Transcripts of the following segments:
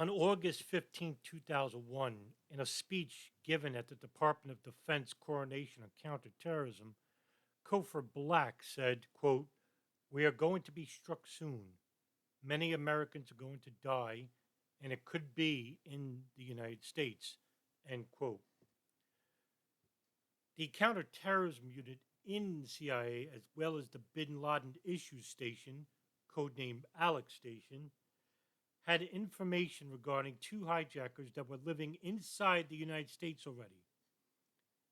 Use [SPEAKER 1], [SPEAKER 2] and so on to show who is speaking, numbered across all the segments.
[SPEAKER 1] On August 15, 2001, in a speech given at the Department of Defense Coronation on Counterterrorism, Cofer Black said, quote, "We are going to be struck soon. Many Americans are going to die, and it could be in the United States," end quote. The counterterrorism unit in the CIA, as well as the Bin Laden Issues Station, codenamed Alex Station, had information regarding two hijackers that were living inside the United States already.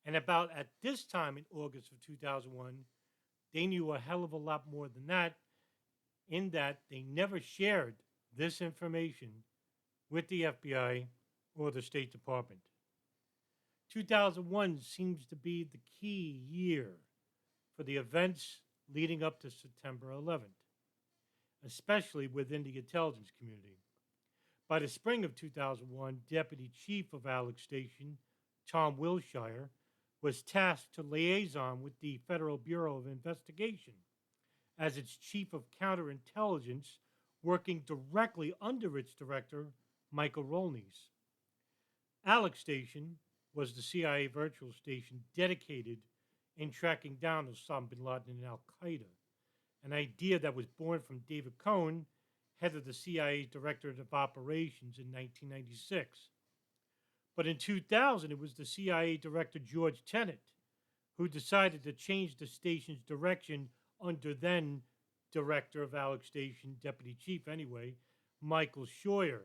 [SPEAKER 1] And about at this time in August of 2001, they knew a hell of a lot more than that, in that they never shared this information with the FBI or the State Department. 2001 seems to be the key year for the events leading up to September 11th, especially within the intelligence community. By the spring of 2001, Deputy Chief of Alex Station, Tom Wilshire, was tasked to liaison with the Federal Bureau of Investigation as its chief of counterintelligence, working directly under its director, Michael Rolnies. Alex Station was the CIA virtual station dedicated in tracking down Osama bin Laden and Al Qaeda, an idea that was born from David Cohen, head of the CIA's Directorate of Operations in 1996. But in 2000, it was the CIA Director George Tenet who decided to change the station's direction under then Director of Alex Station, Deputy Chief anyway, Michael Scheuer,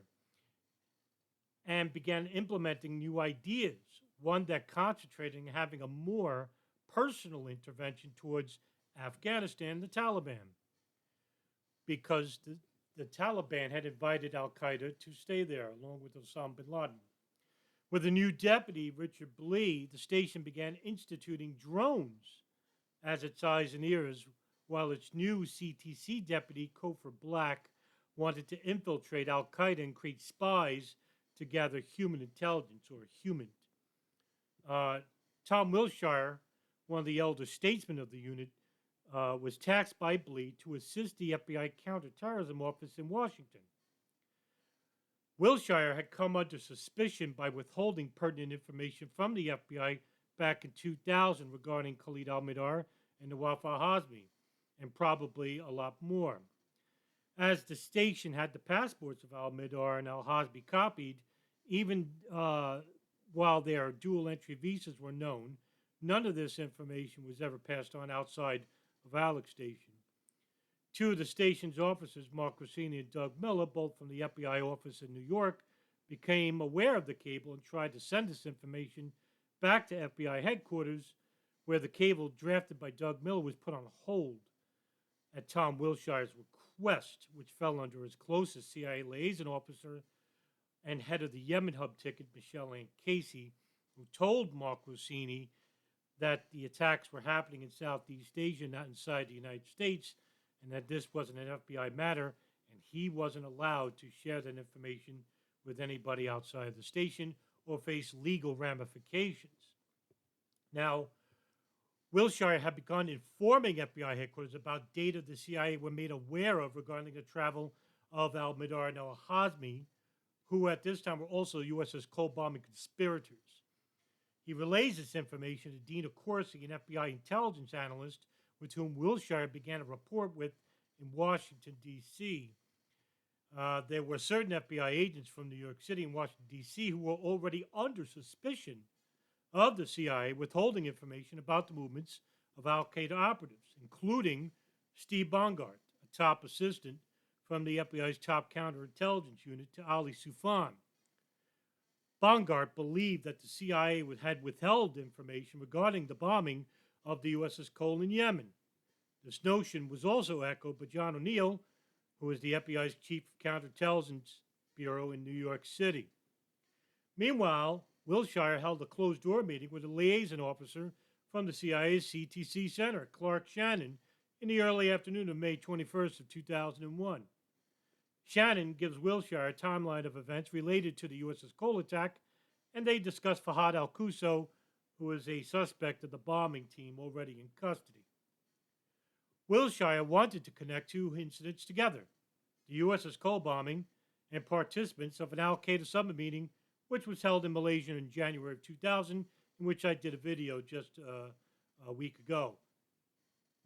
[SPEAKER 1] and began implementing new ideas, one that concentrated on having a more personal intervention towards Afghanistan, the Taliban, because the Taliban had invited Al Qaeda to stay there along with Osama bin Laden. With a new deputy, Richard Blee, the station began instituting drones as its eyes and ears, while its new CTC deputy, Cofer Black, wanted to infiltrate Al Qaeda and create spies to gather human intelligence, or human. Tom Wilshire, one of the elder statesmen of the unit, was tasked by Blee to assist the FBI counterterrorism office in Washington. Wilshire had come under suspicion by withholding pertinent information from the FBI back in 2000 regarding Khalid al-Mihdhar and Nawaf al-Hazmi, and probably a lot more. As the station had the passports of al-Mihdhar and al-Hazmi copied, even while their dual entry visas were known, none of this information was ever passed on outside of Alex Station. Two of the station's officers, Mark Rossini and Doug Miller, both from the FBI office in New York, became aware of the cable and tried to send this information back to FBI headquarters, where the cable drafted by Doug Miller was put on hold at Tom Wilshire's request, which fell under his closest CIA liaison officer and head of the Yemen Hub ticket, Michelle Ann Casey, who told Mark Rossini that the attacks were happening in Southeast Asia, not inside the United States, and that this wasn't an FBI matter, and he wasn't allowed to share that information with anybody outside of the station or face legal ramifications. Now, Wilshire had begun informing FBI headquarters about data the CIA were made aware of regarding the travel of al-Mihdhar and al-Hazmi, who at this time were also USS Cole bombing conspirators. He relays this information to Dina Corsi, an FBI intelligence analyst with whom Wilshire began a report with in Washington, D.C. There were certain FBI agents from New York City and Washington, D.C. who were already under suspicion of the CIA withholding information about the movements of al-Qaeda operatives, including Steve Bongard, a top assistant from the FBI's top counterintelligence unit, to Ali Soufan. Bongard believed that the CIA had withheld information regarding the bombing of the USS Cole in Yemen. This notion was also echoed by John O'Neill, who was the FBI's chief of counterintelligence bureau in New York City. Meanwhile, Wilshire held a closed-door meeting with a liaison officer from the CIA's CTC Center, Clark Shannon, in the early afternoon of May 21st of 2001. Shannon gives Wilshire a timeline of events related to the USS Cole attack, and they discuss Fahad al-Qusso, who is a suspect of the bombing team already in custody. Wilshire wanted to connect two incidents together, the USS Cole bombing and participants of an al-Qaeda summit meeting, which was held in Malaysia in January of 2000, in which I did a video just a week ago.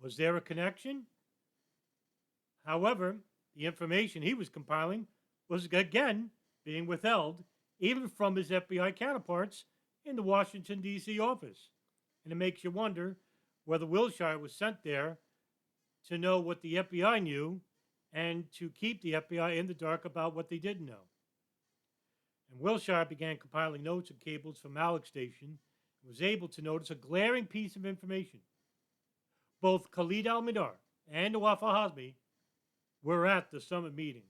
[SPEAKER 1] Was there a connection? However, the information he was compiling was again being withheld, even from his FBI counterparts in the Washington, D.C. office. And it makes you wonder whether Wilshire was sent there to know what the FBI knew and to keep the FBI in the dark about what they didn't know. And Wilshire began compiling notes and cables from Alex Station and was able to notice a glaring piece of information. Both Khalid al-Mihdhar and Nawaf al-Hazmi were at the summit meeting.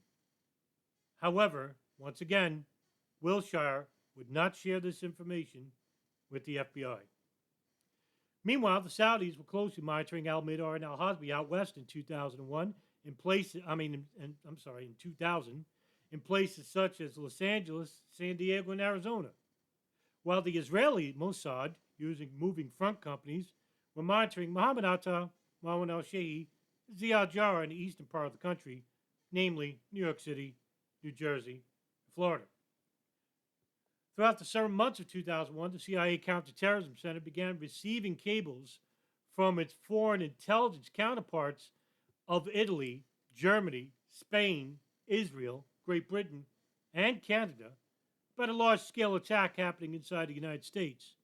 [SPEAKER 1] However, once again, Wilshire would not share this information with the FBI. Meanwhile, the Saudis were closely monitoring al-Mihdhar and al-Hazmi out west in 2001 in 2000, in places such as Los Angeles, San Diego, and Arizona, while the Israeli Mossad, using moving front companies, were monitoring Mohammed Atta, Marwan al-Shehi, Ziad Jarrah in the eastern part of the country, namely New York City, New Jersey, and Florida. Throughout the summer months of 2001, the CIA Counterterrorism Center began receiving cables from its foreign intelligence counterparts of Italy, Germany, Spain, Israel, Great Britain, and Canada about a large-scale attack happening inside the United States.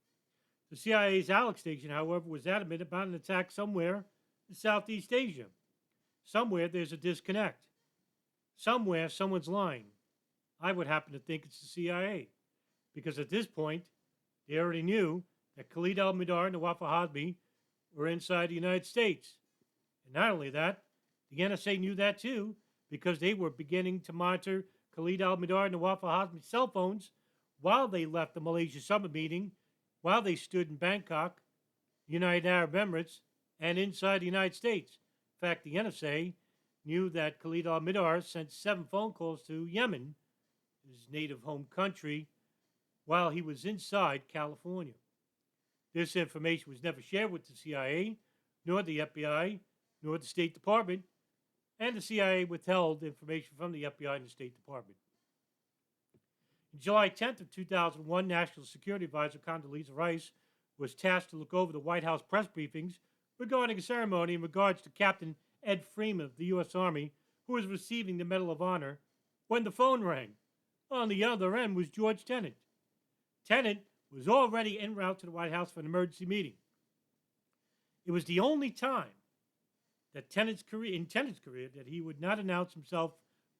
[SPEAKER 1] The CIA's Alex Station, however, was adamant about an attack somewhere in Southeast Asia. Somewhere there's a disconnect. Somewhere someone's lying. I would happen to think it's the CIA, because at this point, they already knew that Khalid al-Mihdhar and Nawaf al-Hazmi were inside the United States. And not only that, the NSA knew that too, because they were beginning to monitor Khalid al-Mihdhar and Nawaf al-Hazmi's cell phones while they left the Malaysia summit meeting, while they stood in Bangkok, United Arab Emirates, and inside the United States. In fact, the NSA knew that Khalid al-Mihdhar sent 7 phone calls to Yemen, his native home country, while he was inside California. This information was never shared with the CIA, nor the FBI, nor the State Department, and the CIA withheld information from the FBI and the State Department. On July 10th of 2001, National Security Advisor Condoleezza Rice was tasked to look over the White House press briefings regarding a ceremony in regards to Captain Ed Freeman of the U.S. Army, who was receiving the Medal of Honor, when the phone rang. On the other end was George Tenet. Tenet was already en route to the White House for an emergency meeting. It was the only time that Tenet's career that he would not announce himself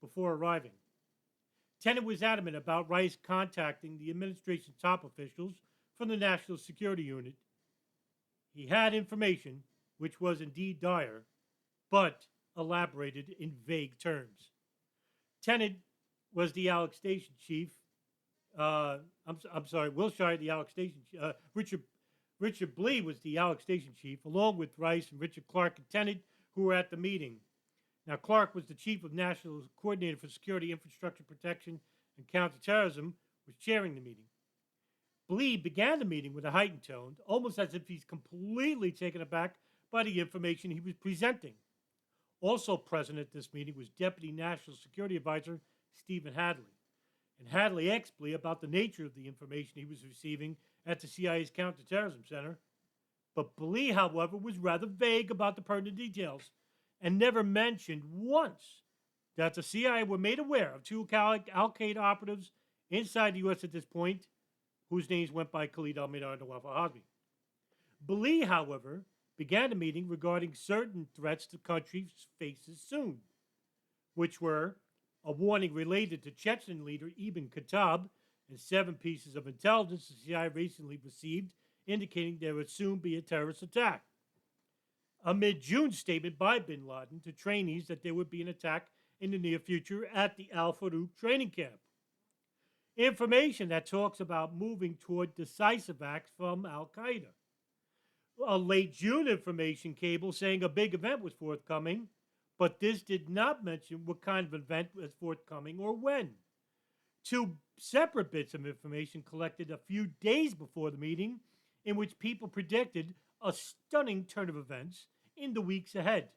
[SPEAKER 1] before arriving. Tenet was adamant about Rice contacting the administration's top officials from the National Security Unit. He had information, which was indeed dire, but elaborated in vague terms. Tenet was the Alex Station chief. Wilshire, the Alex Station Richard Blee was the Alex Station chief, along with Rice and Richard Clark and Tenet, who were at the meeting. Now, Clark was the chief of National Coordinator for Security, Infrastructure Protection, and Counterterrorism, was chairing the meeting. Blee began the meeting with a heightened tone, almost as if he's completely taken aback by the information he was presenting. Also present at this meeting was Deputy National Security Advisor Stephen Hadley. And Hadley asked Blee about the nature of the information he was receiving at the CIA's Counterterrorism Center. But Blee, however, was rather vague about the pertinent details and never mentioned once that the CIA were made aware of 2 al-Qaeda operatives inside the U.S. at this point, whose names went by Khalid al-Mihdhar and Nawaf al-Hazmi. Blee, however, began the meeting regarding certain threats the country faces soon, which were a warning related to Chechen leader Ibn Khattab and 7 pieces of intelligence the CIA recently received indicating there would soon be a terrorist attack. A mid-June statement by bin Laden to trainees that there would be an attack in the near future at the Al-Farouk training camp. Information that talks about moving toward decisive acts from Al-Qaeda. A late June information cable saying a big event was forthcoming, but this did not mention what kind of event was forthcoming or when. 2 separate bits of information collected a few days before the meeting in which people predicted a stunning turn of events in the weeks ahead.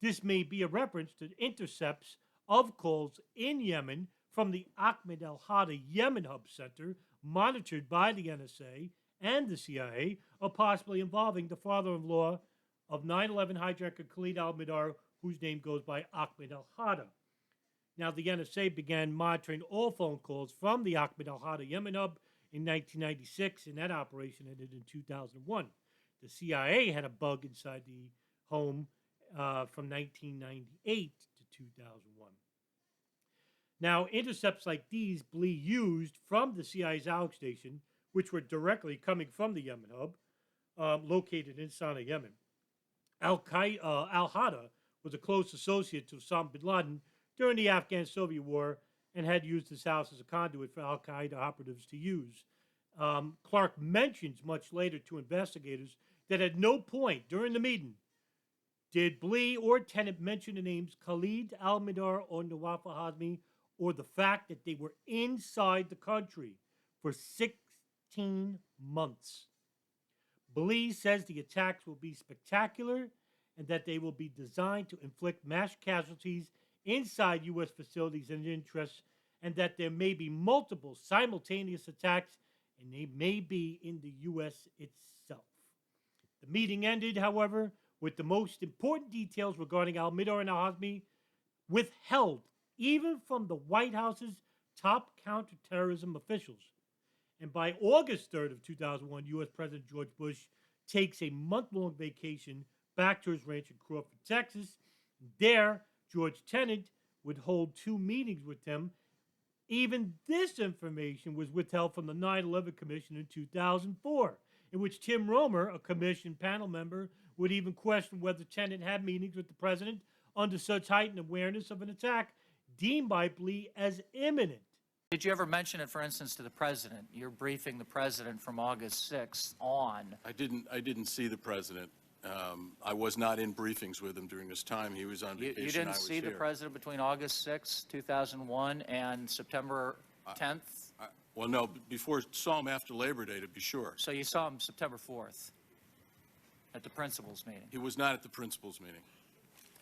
[SPEAKER 1] This may be a reference to intercepts of calls in Yemen from the Ahmed al-Hada Yemen Hub Center, monitored by the NSA and the CIA, are possibly involving the father-in-law of 9/11 hijacker Khalid al-Mihdhar, whose name goes by Ahmed al-Hada. Now, the NSA began monitoring all phone calls from the Ahmed al-Hada Yemen Hub in 1996, and that operation ended in 2001. The CIA had a bug inside the home from 1998 to 2001. Now, intercepts like these Blee used from the CIA's Alex station, which were directly coming from the Yemen Hub, located in Sana'a, Yemen. Al-Hada was a close associate to Osama bin Laden during the Afghan-Soviet War and had used his house as a conduit for al-Qaeda operatives to use. Clark mentions much later to investigators that at no point during the meeting did Blee or Tenet mention the names Khalid al-Mihdhar or Nawaf al-Hazmi, or the fact that they were inside the country for 16 months. Blee says the attacks will be spectacular and that they will be designed to inflict mass casualties inside U.S. facilities and interests, and that there may be multiple simultaneous attacks, and they may be in the U.S. itself. The meeting ended, however, with the most important details regarding al-Mihdhar and al-Hazmi withheld even from the White House's top counterterrorism officials. And by August 3rd of 2001, U.S. President George Bush takes a month-long vacation back to his ranch in Crawford, Texas. There, George Tenet would hold 2 meetings with them. Even this information was withheld from the 9/11 Commission in 2004, in which Tim Romer, a commission panel member, would even question whether Tenet had meetings with the president under such heightened awareness of an attack deemed by Blee as imminent.
[SPEAKER 2] Did you ever mention it, for instance, to the president? You're briefing the president from August 6th on.
[SPEAKER 3] I didn't see the president. I was not in briefings with him during this time. He was on vacation.
[SPEAKER 2] You didn't see the president between August 6th, 2001 and September 10th?
[SPEAKER 3] Well, no, saw him after Labor Day, to be sure.
[SPEAKER 2] So you saw him September 4th at the principals meeting?
[SPEAKER 3] He was not at the principals meeting.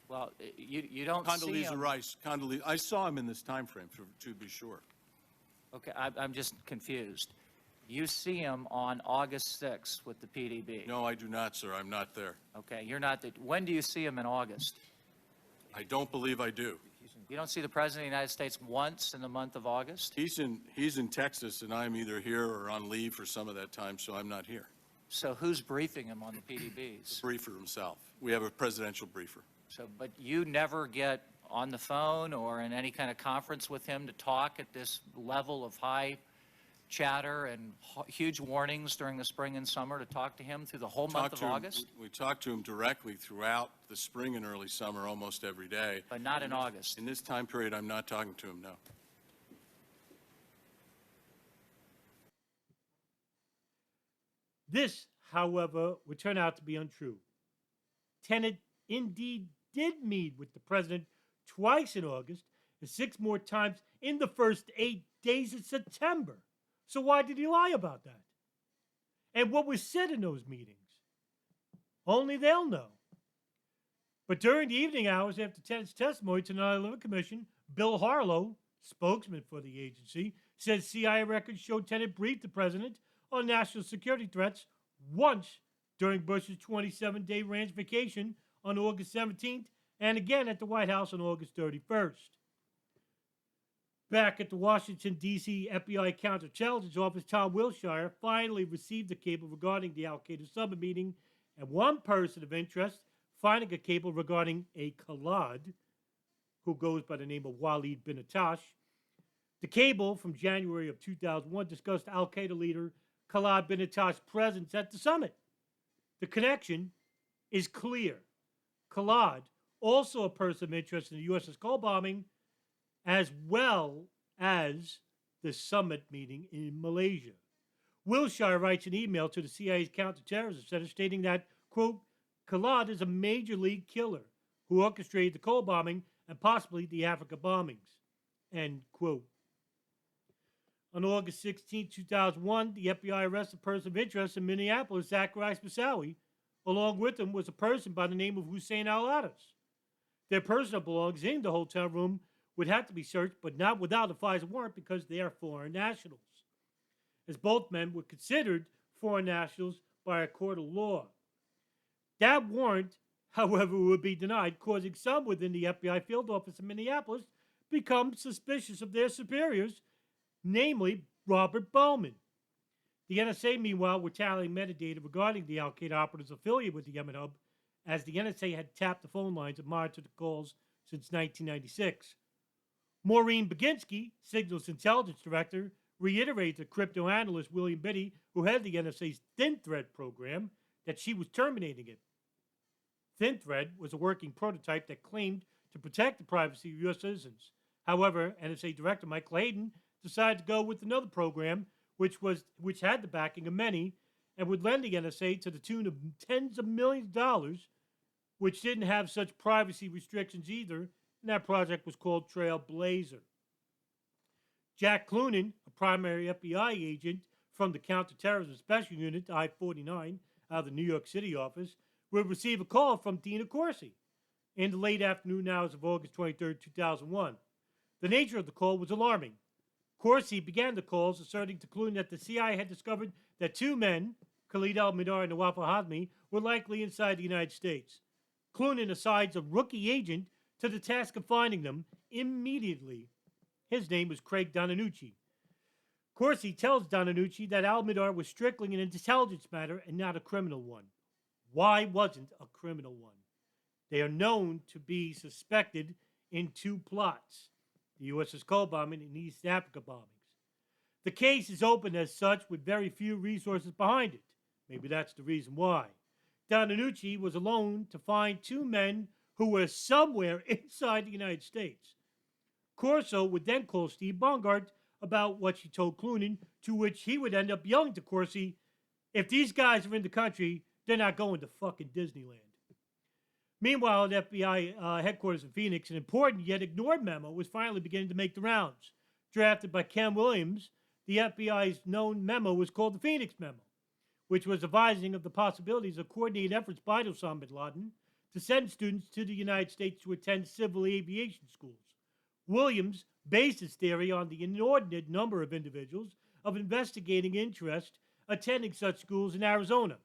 [SPEAKER 2] Well, you don't see him.
[SPEAKER 3] Condoleezza Rice, I saw him in this time frame, to be sure.
[SPEAKER 2] Okay, I'm just confused. You see him on August 6th with the PDB?
[SPEAKER 3] No, I do not, sir. I'm not there.
[SPEAKER 2] Okay, you're not. When do you see him in August?
[SPEAKER 3] I don't believe I do.
[SPEAKER 2] You don't see the President of the United States once in the month of August?
[SPEAKER 3] He's in Texas, and I'm either here or on leave for some of that time, so I'm not here.
[SPEAKER 2] So who's briefing him on the PDBs?
[SPEAKER 3] The briefer himself. We have a presidential briefer.
[SPEAKER 2] So, but you never get on the phone or in any kind of conference with him to talk at this level of high chatter and huge warnings during the spring and summer, to talk to him through the whole month of August?
[SPEAKER 3] We talked to him directly throughout the spring and early summer almost every day.
[SPEAKER 2] But not in August?
[SPEAKER 3] In this time period, I'm not talking to him, no.
[SPEAKER 1] This, however, would turn out to be untrue. Tenet indeed did meet with the president twice in August and 6 more times in the first 8 days of September. So why did he lie about that? And what was said in those meetings? Only they'll know. But during the evening hours after Tenet's testimony to the 9/11 Commission, Bill Harlow, spokesman for the agency, said CIA records showed Tenet briefed the president on national security threats once during Bush's 27-day ranch vacation on August 17th and again at the White House on August 31st. Back at the Washington, D.C. FBI Counterintelligence Office, Tom Wilshire finally received a cable regarding the al-Qaeda summit meeting, and one person of interest finding a cable regarding a Khalid, who goes by the name of Walid bin Atash. The cable from January of 2001 discussed al-Qaeda leader Khalid bin Atash's presence at the summit. The connection is clear. Khalid, also a person of interest in the USS Cole bombing, as well as the summit meeting in Malaysia. Wilshire writes an email to the CIA's counterterrorism center stating that, quote, Khalid is a major league killer who orchestrated the Cole bombing and possibly the Africa bombings, end quote. On August 16, 2001, the FBI arrested a person of interest in Minneapolis, Zacharias Moussaoui. Along with him was a person by the name of Hussein al-Adas. Their personal belongings in the hotel room would have to be searched, but not without a FISA warrant because they are foreign nationals, as both men were considered foreign nationals by a court of law. That warrant, however, would be denied, causing some within the FBI field office in Minneapolis become suspicious of their superiors, namely Robert Bowman. The NSA, meanwhile, were tallying metadata regarding the al-Qaeda operatives affiliated with the Yemen Hub, as the NSA had tapped the phone lines and monitored the calls since 1996. Maureen Baginski, Signal's intelligence director, reiterated to crypto analyst William Biddy, who headed the NSA's Thin Thread program, that she was terminating it. Thin Thread was a working prototype that claimed to protect the privacy of U.S. citizens. However, NSA Director Michael Hayden decided to go with another program, which had the backing of many, and would lend the NSA to the tune of tens of millions of dollars, which didn't have such privacy restrictions either, and that project was called Trailblazer. Jack Clunan, a primary FBI agent from the Counterterrorism Special Unit, I-49, out of the New York City office, would receive a call from Dina Corsi in the late afternoon hours of August 23, 2001. The nature of the call was alarming. Corsi began the calls asserting to Clunan that the CIA had discovered that two men, Khalid al-Mihdhar and Nawaf al-Hazmi, were likely inside the United States. Clunan assigns a rookie agent to the task of finding them immediately. His name was Craig Donanucci. Corsi tells Donanucci that al-Mihdhar was strictly an intelligence matter and not a criminal one. Why wasn't a criminal one? They are known to be suspected in two plots, the USS Cole bombing and East Africa bombings. The case is open as such with very few resources behind it. Maybe that's the reason why. Donanucci was alone to find two men who were somewhere inside the United States. Corso would then call Steve Bongard about what she told Clunan, to which he would end up yelling to Corsi, if these guys are in the country, they're not going to fucking Disneyland. Meanwhile, at FBI headquarters in Phoenix, an important yet ignored memo was finally beginning to make the rounds. Drafted by Ken Williams, the FBI's known memo was called the Phoenix Memo, which was advising of the possibilities of coordinated efforts by Osama bin Laden to send students to the United States to attend civil aviation schools. Williams based his theory on the inordinate number of individuals of investigating interest attending such schools in Arizona.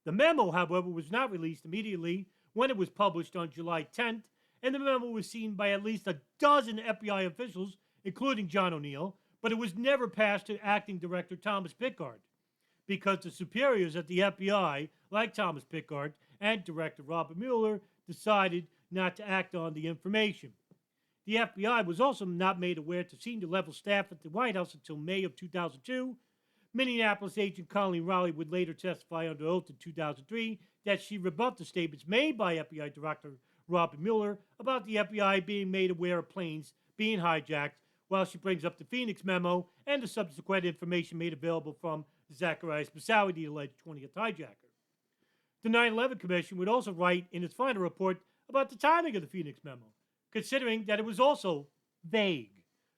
[SPEAKER 1] The memo, however, was not released immediately when it was published on July 10th, and the memo was seen by at least a dozen FBI officials, including John O'Neill, but it was never passed to acting director Thomas Pickard, because the superiors at the FBI, like Thomas Pickard and Director Robert Mueller, decided not to act on the information. The FBI was also not made aware to senior-level staff at the White House until May of 2002. Minneapolis agent Colleen Rowley would later testify under oath in 2003 that she rebuffed the statements made by FBI Director Robert Mueller about the FBI being made aware of planes being hijacked, while she brings up the Phoenix memo and the subsequent information made available from Zacarias Moussaoui, the alleged 20th hijacker. The 9/11 Commission would also write in its final report about the timing of the Phoenix memo, considering that it was also vague.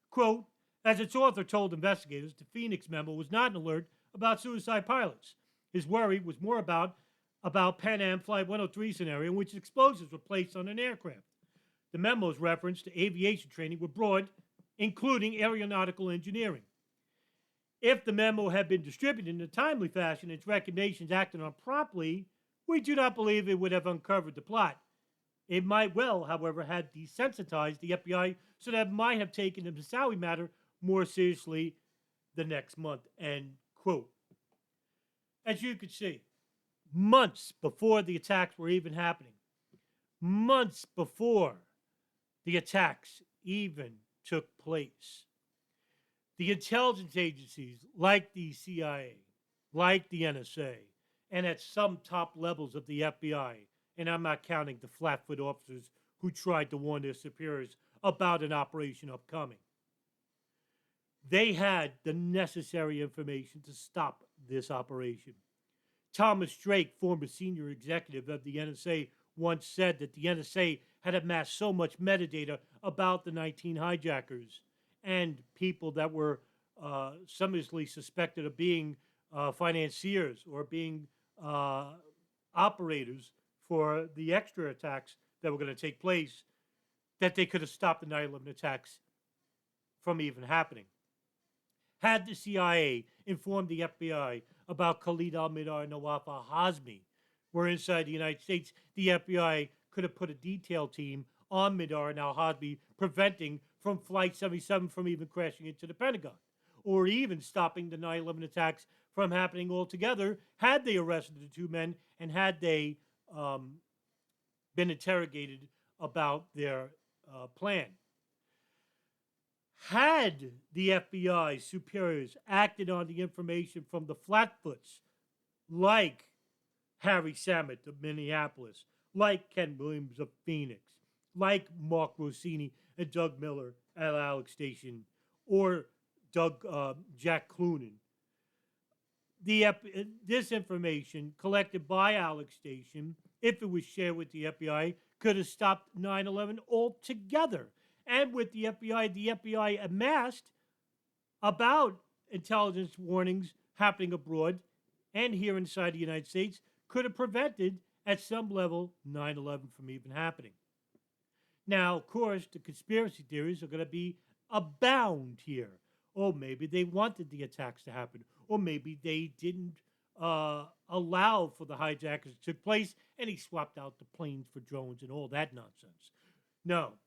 [SPEAKER 1] Quote, as its author told investigators, the Phoenix memo was not an alert about suicide pilots. His worry was more about Pan Am Flight 103 scenario in which explosives were placed on an aircraft. The memo's reference to aviation training were broad, including aeronautical engineering. If the memo had been distributed in a timely fashion and its recommendations acted on promptly, we do not believe it would have uncovered the plot. It might well, however, have desensitized the FBI so that it might have taken the Moussaoui matter more seriously the next month, end quote. As you can see, months before the attacks were even happening, months before the attacks even took place, the intelligence agencies like the CIA, like the NSA, and at some top levels of the FBI, and I'm not counting the flatfoot officers who tried to warn their superiors about an operation upcoming, they had the necessary information to stop this operation. Thomas Drake, former senior executive of the NSA, once said that the NSA had amassed so much metadata about the 19 hijackers and people that were summarily suspected of being financiers or being operators for the extra attacks that were going to take place, that they could have stopped the 9/11 attacks from even happening. Had the CIA informed the FBI about Khalid al-Mihdhar and Nawaf al-Hazmi were inside the United States, the FBI could have put a detail team on Mihdhar and al-Hazmi, preventing from Flight 77 from even crashing into the Pentagon, or even stopping the 9/11 attacks from happening altogether, had they arrested the two men and had they been interrogated about their plan. Had the FBI superiors acted on the information from the Flatfoots, like Harry Samet of Minneapolis, like Ken Williams of Phoenix, like Mark Rossini and Doug Miller at Alex Station, or Jack Clunan, this information collected by Alex Station, if it was shared with the FBI, could have stopped 9/11 altogether. And with the FBI amassed about intelligence warnings happening abroad and here inside the United States, could have prevented, at some level, 9/11 from even happening. Now, of course, the conspiracy theories are going to be abound here. Or maybe they wanted the attacks to happen. Or maybe they didn't allow for the hijackers to take place and he swapped out the planes for drones and all that nonsense. No.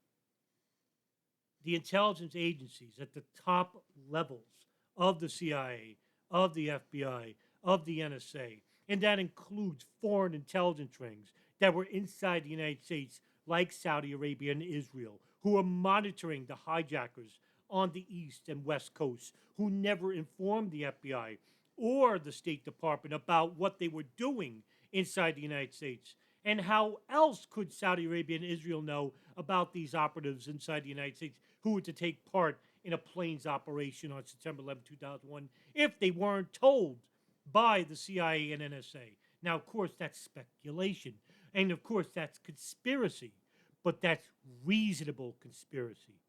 [SPEAKER 1] The intelligence agencies at the top levels of the CIA, of the FBI, of the NSA, and that includes foreign intelligence rings that were inside the United States, like Saudi Arabia and Israel, who are monitoring the hijackers on the East and West Coast, who never informed the FBI or the State Department about what they were doing inside the United States. And how else could Saudi Arabia and Israel know about these operatives inside the United States who were to take part in a planes operation on September 11, 2001, if they weren't told by the CIA and NSA? Now, of course, that's speculation. And, of course, that's conspiracy. But that's reasonable conspiracy.